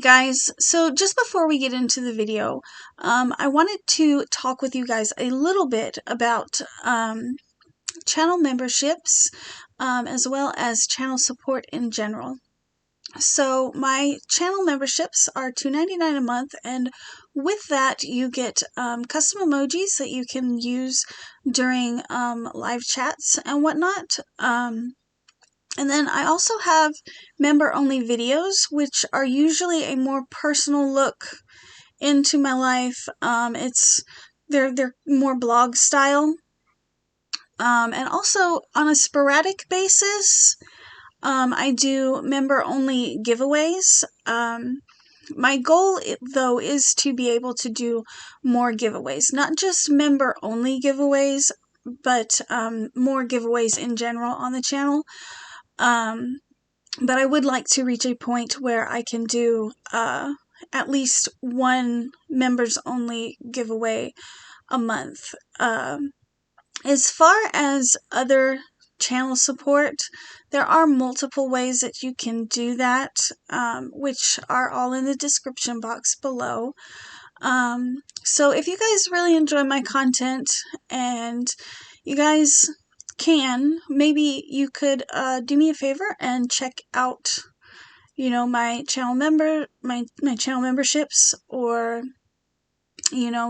guys, so just before we get into the video, I wanted to talk with you guys a little bit about channel memberships as well as channel support in general. So my channel memberships are $2.99 a month, and with that you get custom emojis that you can use during live chats and whatnot. And then I also have member-only videos, which are usually a more personal look into my life. They're more blog style. And also on a sporadic basis, I do member-only giveaways. My goal, though, is to be able to do more giveaways. Not just member-only giveaways, but more giveaways in general on the channel. But I would like to reach a point where I can do at least one members only giveaway a month. As far as other channel support, there are multiple ways that you can do that, which are all in the description box below. So if you guys really enjoy my content and you guys can, maybe you could do me a favor and check out, my channel channel memberships, or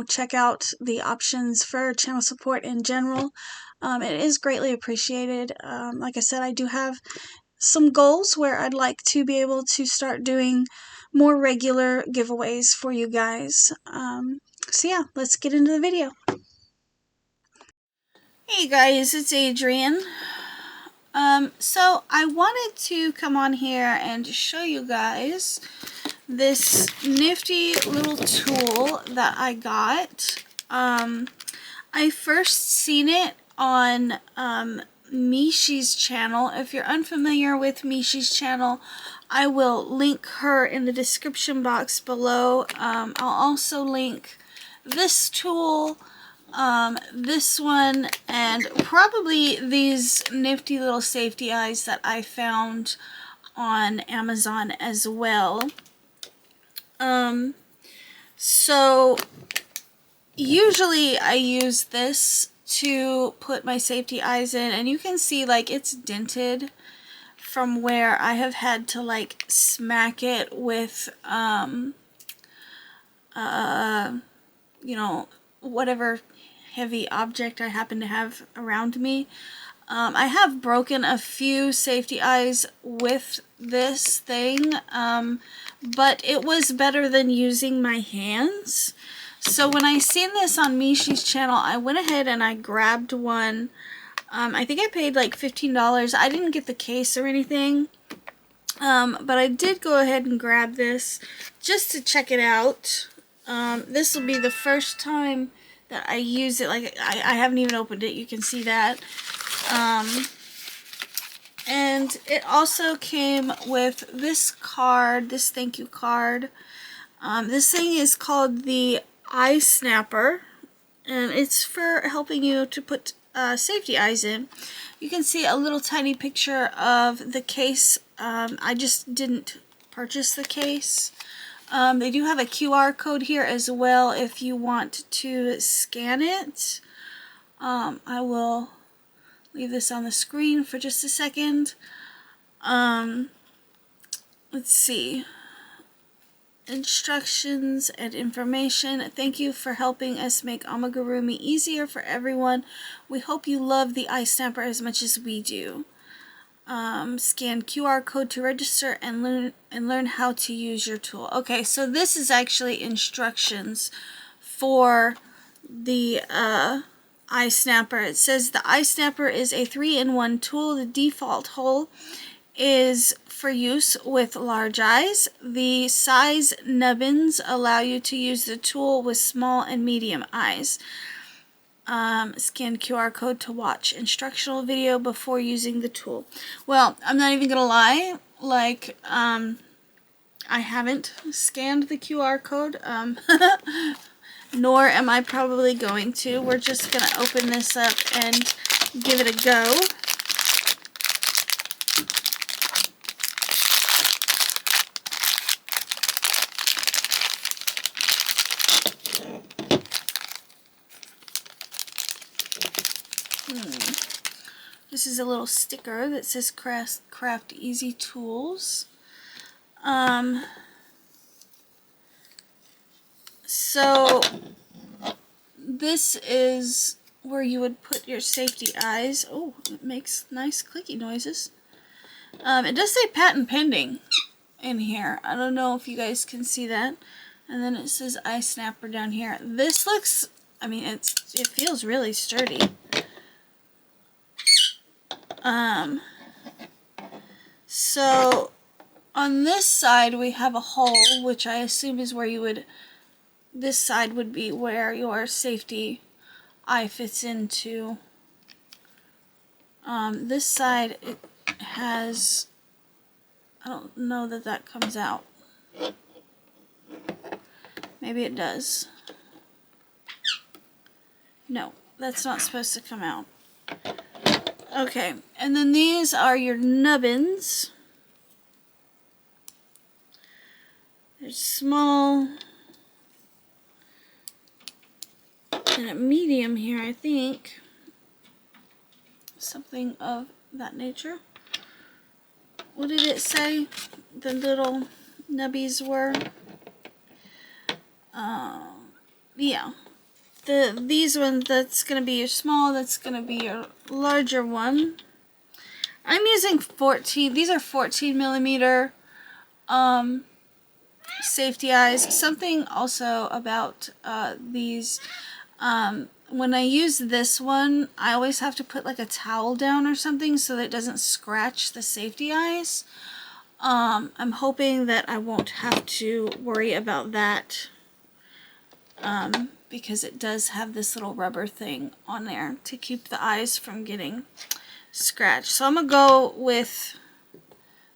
check out the options for channel support in general. It is greatly appreciated. Like I said, I do have some goals where I'd like to be able to start doing more regular giveaways for you guys. So yeah, let's get into the video. Hey guys, it's Adrian. So I wanted to come on here and show you guys this nifty little tool that I got. I first seen it on Mishi's channel. If you're unfamiliar with Mishi's channel, I will link her in the description box below. I'll also link this tool, this one, and probably these nifty little safety eyes that I found on Amazon as well. So usually I use this to put my safety eyes in, and you can see like it's dented from where I have had to like smack it with whatever heavy object I happen to have around me. I have broken a few safety eyes with this thing, but it was better than using my hands. So when I seen this on Mishi's channel, I went ahead and I grabbed one. I think I paid like $15. I didn't get the case or anything, but I did go ahead and grab this just to check it out. This will be the first time that I use it. Like I haven't even opened it, you can see that. And it also came with this card, this thank you card. This thing is called the Eye Snapper, and it's for helping you to put safety eyes in. You can see a little tiny picture of the case. I just didn't purchase the case. They do have a QR code here as well if you want to scan it. I will leave this on the screen for just a second. Let's see. Instructions and information. Thank you for helping us make amigurumi easier for everyone. We hope you love the Eye Snapper as much as we do. Scan QR code to register and learn how to use your tool. Okay, so this is actually instructions for the Eye Snapper. It says the Eye Snapper is a 3-in-1 tool. The default hole is for use with large eyes. The size nubbins allow you to use the tool with small and medium eyes. Scan QR code to watch instructional video before using the tool. Well, I'm not even gonna lie, like, I haven't scanned the QR code, nor am I probably going to. We're just gonna open this up and give it a go. This is a little sticker that says Craft Easy Tools. So this is where you would put your safety eyes. Oh, it makes nice clicky noises. It does say patent pending in here. I don't know if you guys can see that. And then it says eye snapper down here. This looks, I mean, it feels really sturdy. So on this side we have a hole, which I assume is where you would, this side would be where your safety eye fits into. This side, it has, I don't know that that comes out. Maybe it does. No, that's not supposed to come out. Okay, and then these are your nubbins. They're small and a medium here, I think. Something of that nature. What did it say the little nubbies were? Yeah. These ones, that's going to be your small, that's going to be your larger one. I'm using 14, these are 14 millimeter safety eyes. Something also about these, when I use this one, I always have to put like a towel down or something so that it doesn't scratch the safety eyes. I'm hoping that I won't have to worry about that. Because it does have this little rubber thing on there to keep the eyes from getting scratched. So I'm going to go with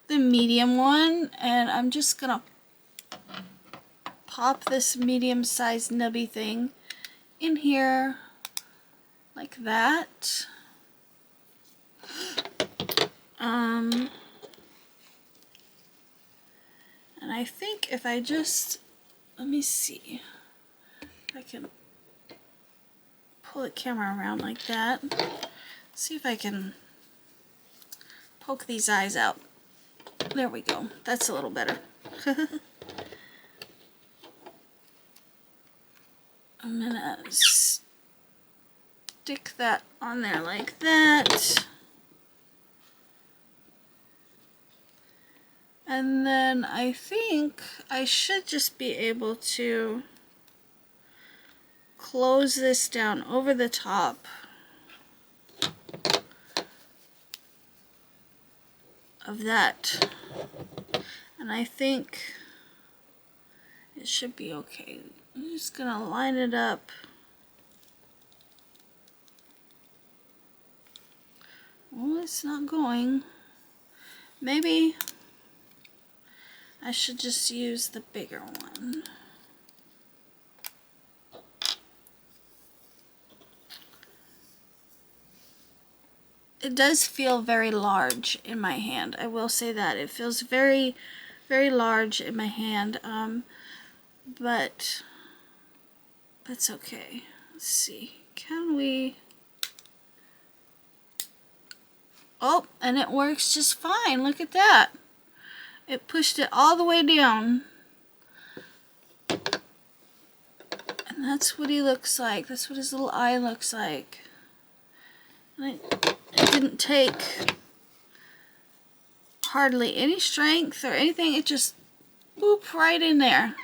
the medium one, and I'm just going to pop this medium-sized nubby thing in here like that. And I think if I just, let me see. I can pull the camera around like that. See if I can poke these eyes out. There we go. That's a little better. I'm gonna stick that on there like that. And then I think I should just be able to close this down over the top of that, and I think it should be okay. I'm just gonna line it up. Well, it's not going. Maybe I should just use the bigger one. It does feel very large in my hand. I will say that. It feels very, very large in my hand. But that's okay. Let's see. Can we... Oh, and it works just fine. Look at that. It pushed it all the way down. And that's what he looks like. That's what his little eye looks like. And it didn't take hardly any strength or anything. It just boop right in there.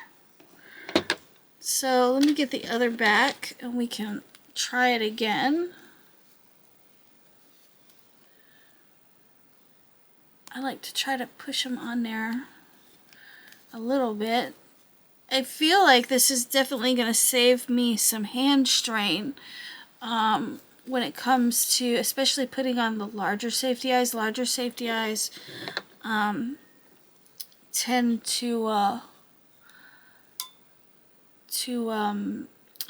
So let me get the other back and we can try it again. I like to try to push them on there a little bit. I feel like this is definitely going to save me some hand strain when it comes to, especially putting on the larger safety eyes. Larger safety eyes tend to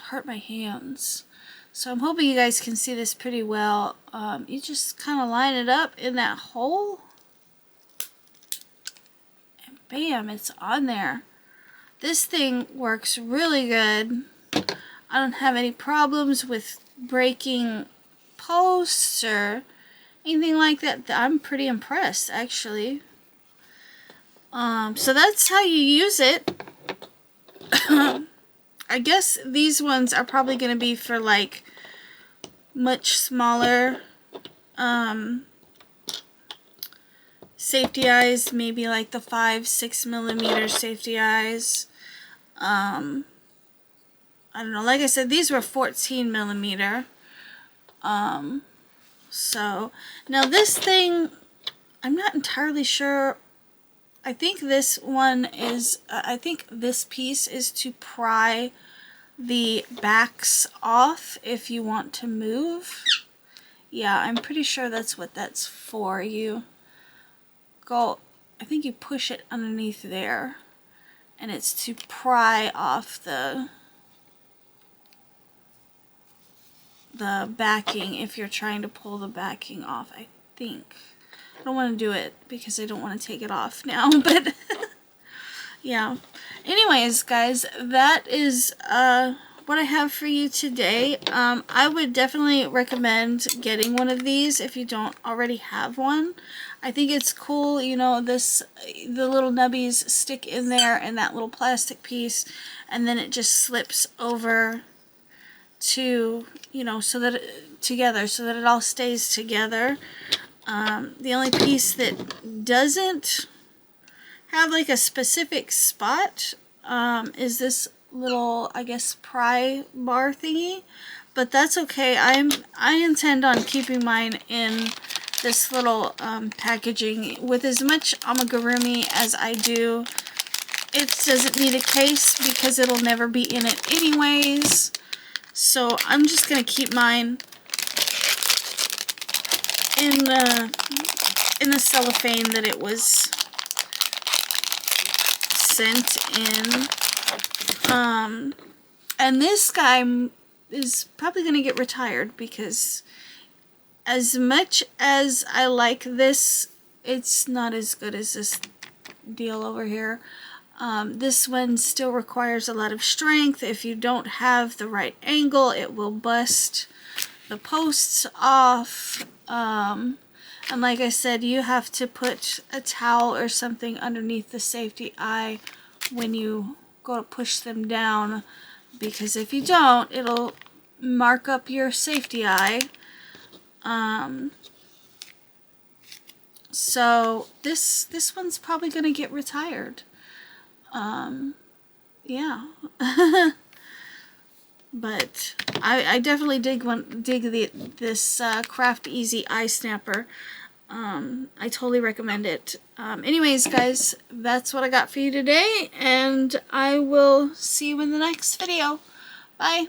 hurt my hands. So I'm hoping you guys can see this pretty well. You just kind of line it up in that hole. And bam, it's on there. This thing works really good. I don't have any problems with breaking posts or anything like that. I'm pretty impressed, actually. So that's how you use it. I guess these ones are probably going to be for like much smaller safety eyes, maybe like the 5-6 millimeter safety eyes. I don't know, like I said, these were 14 millimeter. So now this thing, I'm not entirely sure. I think this one is, I think this piece is to pry the backs off if you want to move. Yeah, I'm pretty sure that's what that's for. You go, I think you push it underneath there, and it's to pry off the backing if you're trying to pull the backing off, I think. I don't want to do it because I don't want to take it off now, but yeah. Anyways, guys, that is what I have for you today. I would definitely recommend getting one of these if you don't already have one. I think it's cool, you know, the little nubbies stick in there and that little plastic piece, and then it just slips over to, you know, so that it all stays together. The only piece that doesn't have like a specific spot is this little, I guess, pry bar thingy, but that's okay. I intend on keeping mine in this little packaging. With as much amigurumi as I do, it doesn't need a case because it'll never be in it anyways. So I'm just gonna keep mine in the cellophane that it was sent in. And this guy is probably gonna get retired because as much as I like this, it's not as good as this deal over here. This one still requires a lot of strength. If you don't have the right angle, it will bust the posts off. And like I said, you have to put a towel or something underneath the safety eye when you go to push them down, because if you don't, it'll mark up your safety eye. So this one's probably gonna get retired. Yeah. But I definitely dig this Craft Easy Eye Snapper. I totally recommend it. Anyways, guys, that's what I got for you today, and I will see you in the next video. Bye.